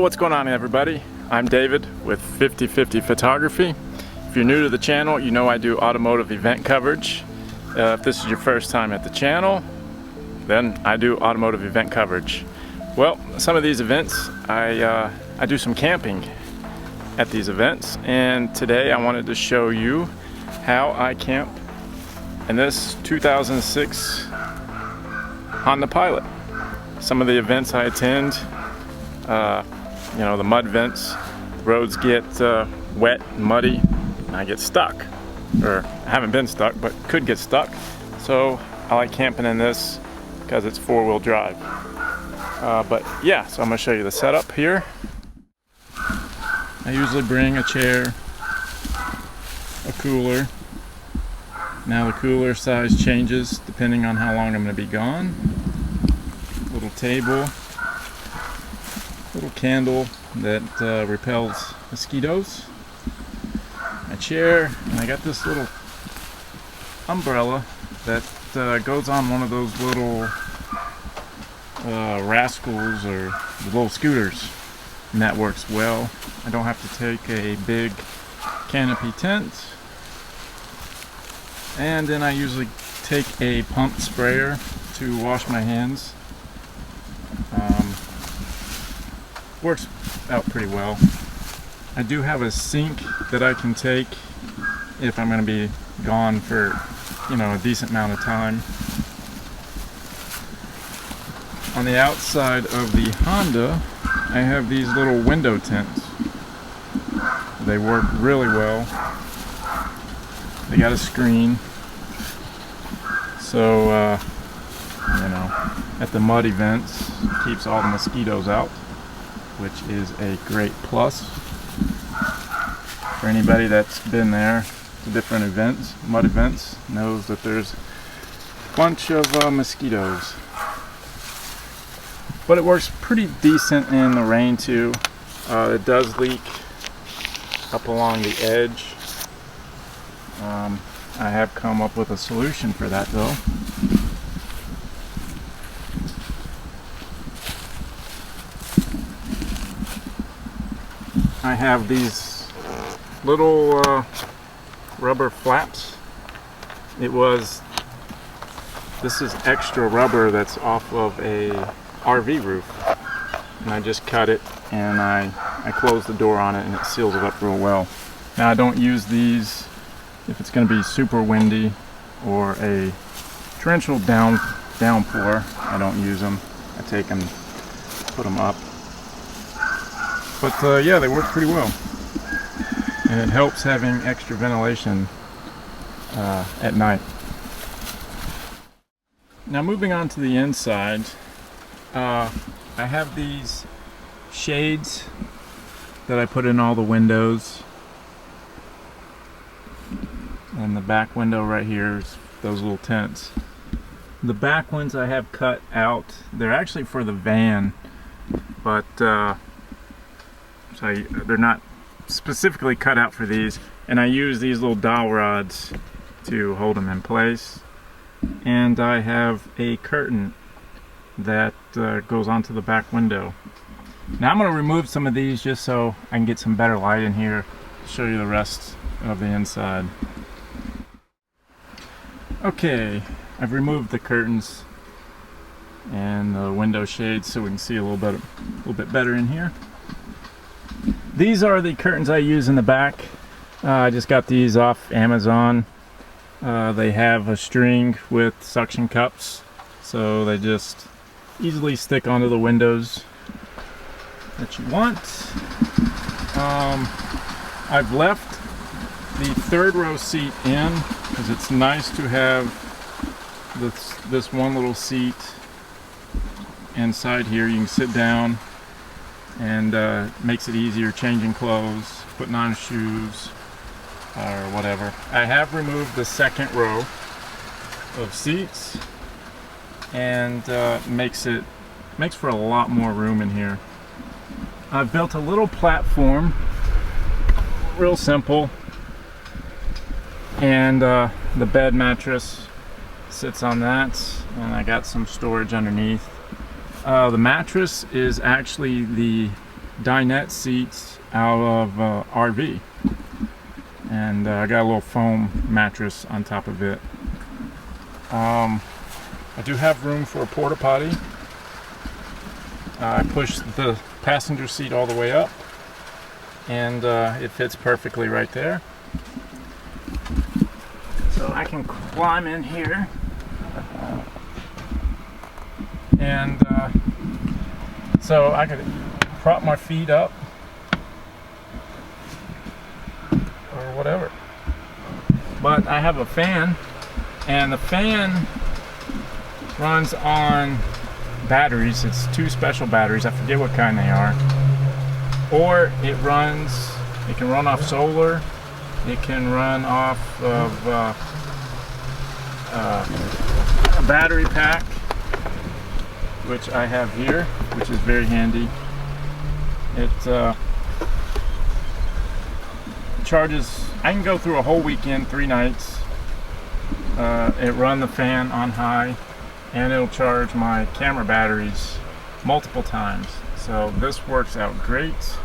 what's going on, everybody? I'm David with 50/50 Photography. If you're new to the channel, you know I do automotive event coverage. If this is your first time at the channel, then I do automotive event coverage. Well, some of these events, I do some camping at these events, and today I wanted to show you how I camp in this 2006 Honda Pilot. Some of the events I attend, you know, the mud vents, roads get wet and muddy, and I get stuck. Or I haven't been stuck, but could get stuck. So I like camping in this because it's four-wheel drive. But yeah, so I'm gonna show you the setup here. I usually bring a chair, a cooler. Now the cooler size changes depending on how long I'm gonna be gone. Little table, little candle that repels mosquitoes, my chair, and I got this little umbrella that goes on one of those little rascals or little scooters, and that works well. I don't have to take a big canopy tent, and then I usually take a pump sprayer to wash my hands. Works out pretty well. I do have a sink that I can take if I'm going to be gone for, you know, a decent amount of time. On the outside of the Honda, I have these little window tents. They work really well. They got a screen, so you know, at the mud events, keeps all the mosquitoes out, which is a great plus for anybody that's been there to different events, mud events, knows that there's a bunch of mosquitoes. But it works pretty decent in the rain too. It does leak up along the edge. I have come up with a solution for that though. I have these little rubber flaps. This is extra rubber that's off of a RV roof, and I just cut it and I close the door on it and it seals it up real well. Now I don't use these if it's going to be super windy or a torrential downpour. I don't use them. I take them, put them up. But yeah, they work pretty well, and it helps having extra ventilation at night. Now moving on to the inside, I have these shades that I put in all the windows, and the back window right here is those little tents. The back ones I have cut out. They're actually for the van, but so they're not specifically cut out for these, and I use these little dowel rods to hold them in place. And I have a curtain that goes onto the back window. Now I'm going to remove some of these just so I can get some better light in here, show you the rest of the inside. Okay, I've removed the curtains and the window shades so we can see a little bit better in here. These are the curtains I use in the back. I just got these off Amazon. They have a string with suction cups, so they just easily stick onto the windows that you want. I've left the third row seat in because it's nice to have this one little seat inside here. You can sit down, and makes it easier changing clothes, putting on shoes, or whatever. I have removed the second row of seats, and makes for a lot more room in here. I've built a little platform, real simple, and the bed mattress sits on that, and I got some storage underneath. The mattress is actually the dinette seats out of RV, and I got a little foam mattress on top of it. I do have room for a porta potty. I pushed the passenger seat all the way up, and it fits perfectly right there. So I can climb in here, and so I could prop my feet up or whatever. But I have a fan, and the fan runs on batteries. It's 2 special batteries. I forget what kind they are. Or it can run off solar. It can run off of a battery pack, which I have here, which is very handy. It charges, I can go through a whole weekend, 3 nights. It run the fan on high, and it'll charge my camera batteries multiple times. So this works out great.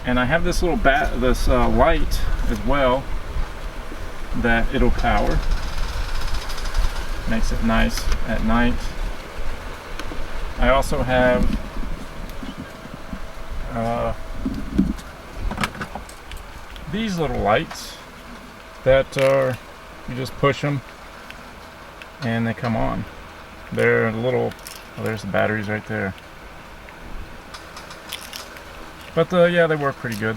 And I have this little light as well that it'll power. Makes it nice at night. I also have these little lights that are, you just push them and they come on. They're a little, oh, there's the batteries right there. But yeah, they work pretty good.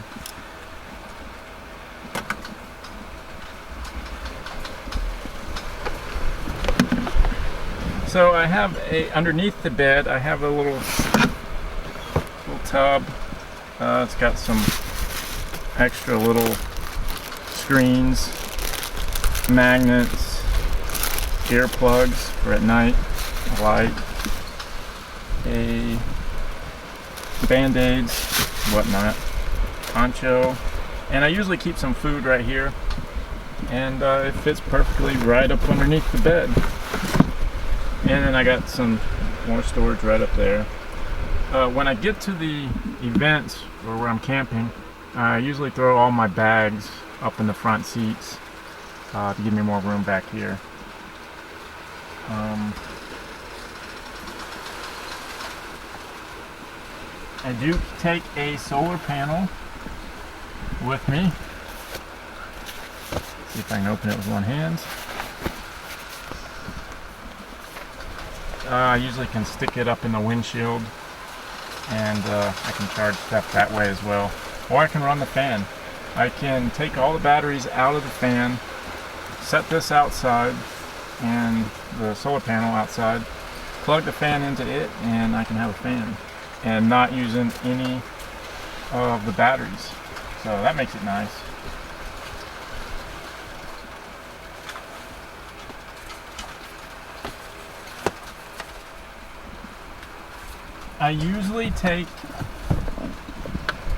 So I have underneath the bed, I have a little tub. It's got some extra little screens, magnets, earplugs for at night, a light, Band-Aids, whatnot, poncho, and I usually keep some food right here, and it fits perfectly right up underneath the bed. And then I got some more storage right up there. When I get to the event or where I'm camping, I usually throw all my bags up in the front seats to give me more room back here. I do take a solar panel with me. See if I can open it with one hand. I usually can stick it up in the windshield, and I can charge stuff that way as well. Or I can run the fan. I can take all the batteries out of the fan, set this outside, and the solar panel outside, plug the fan into it, and I can have a fan. And not using any of the batteries. So that makes it nice. I usually take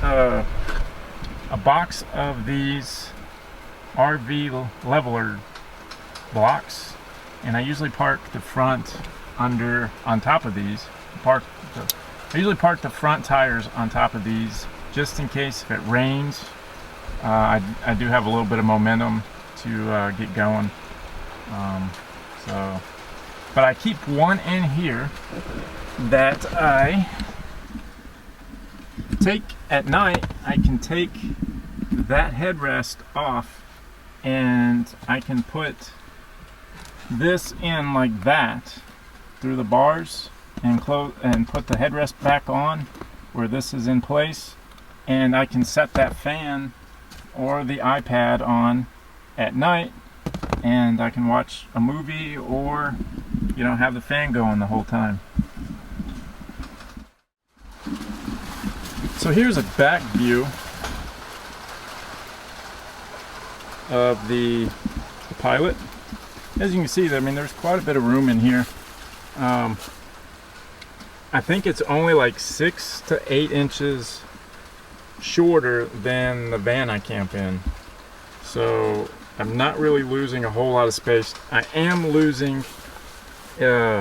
a box of these RV leveler blocks, and I usually park the front on top of these. I usually park the front tires on top of these just in case if it rains. I do have a little bit of momentum to get going. But I keep one in here that I take at night. I can take that headrest off, and I can put this in like that through the bars and put the headrest back on where this is in place, and I can set that fan or the iPad on at night, and I can watch a movie or, you know, have the fan going the whole time. So here's a back view of the Pilot. As you can see, I mean, there's quite a bit of room in here. I think it's only like 6 to 8 inches shorter than the van I camp in. So I'm not really losing a whole lot of space. I am losing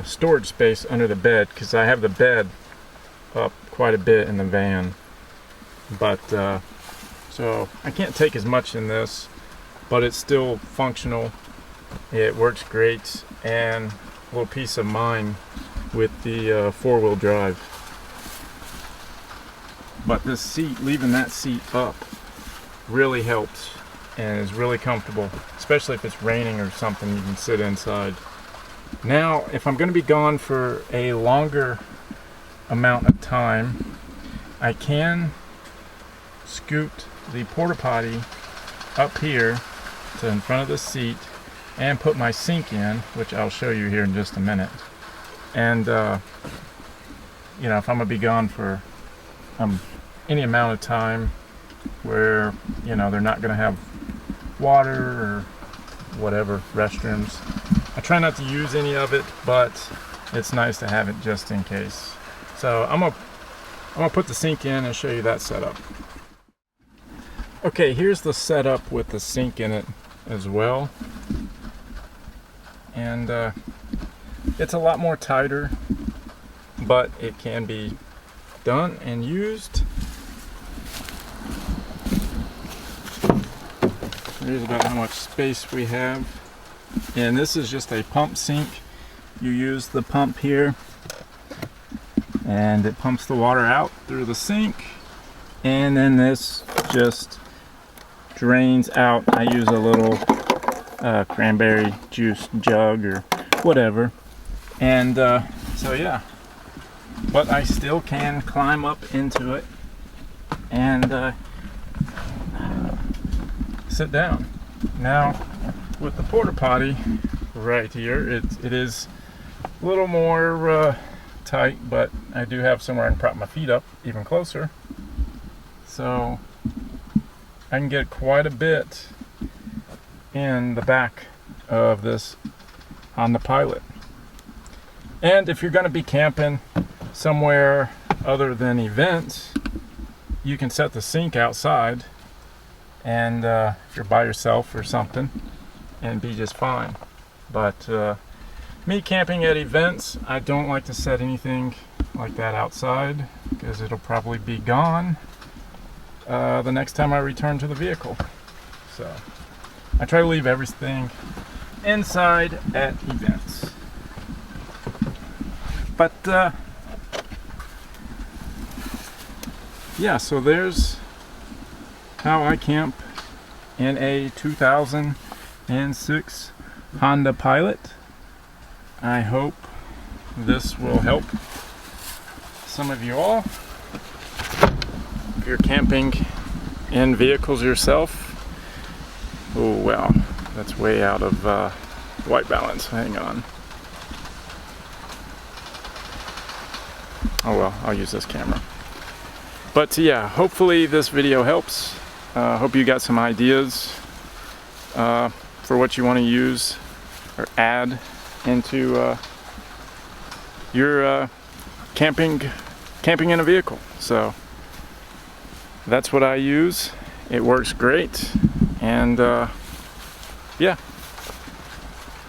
storage space under the bed because I have the bed up quite a bit in the van. But so I can't take as much in this, but it's still functional. It works great, and a little peace of mind with the four-wheel drive. But this seat, leaving that seat up, really helps and is really comfortable, especially if it's raining or something. You can sit inside. Now, if I'm going to be gone for a longer amount of time, I can scoot the porta potty up here to in front of the seat and put my sink in, which I'll show you here in just a minute. And you know, if I'm gonna be gone for any amount of time where, you know, they're not gonna have water or whatever, restrooms, I try not to use any of it, but it's nice to have it just in case. So I'm gonna put the sink in and show you that setup. Okay, here's the setup with the sink in it as well. And it's a lot more tighter, but it can be done and used. Here's about how much space we have. And this is just a pump sink. You use the pump here and it pumps the water out through the sink, and then this just drains out. I use a little cranberry juice jug or whatever, and so yeah, but I still can climb up into it and sit down. Now with the porta potty right here, it is a little more tight, but I do have somewhere I can prop my feet up even closer, so I can get quite a bit in the back of this Honda Pilot. And if you're going to be camping somewhere other than events, you can set the sink outside, and if you're by yourself or something, and be just fine. But me camping at events, I don't like to set anything like that outside, because it'll probably be gone the next time I return to the vehicle. So I try to leave everything inside at events. But yeah, so there's how I camp in a 2006 Honda Pilot. I hope this will help some of you all. If you're camping in vehicles yourself. Oh wow, that's way out of white balance. Hang on. Oh well, I'll use this camera. But yeah, hopefully this video helps. Hope you got some ideas for what you want to use or add into your camping in a vehicle. So that's what I use. It works great, and yeah.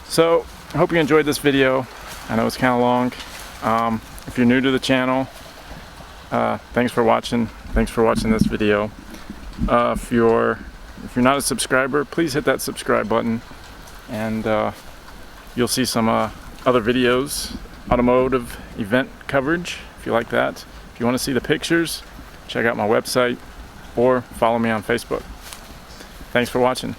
So I hope you enjoyed this video. I know it's kind of long. If you're new to the channel, thanks for watching. Thanks for watching this video. If you're not a subscriber, please hit that subscribe button, and you'll see some other videos, automotive event coverage, if you like that. If you want to see the pictures, check out my website or follow me on Facebook. Thanks for watching.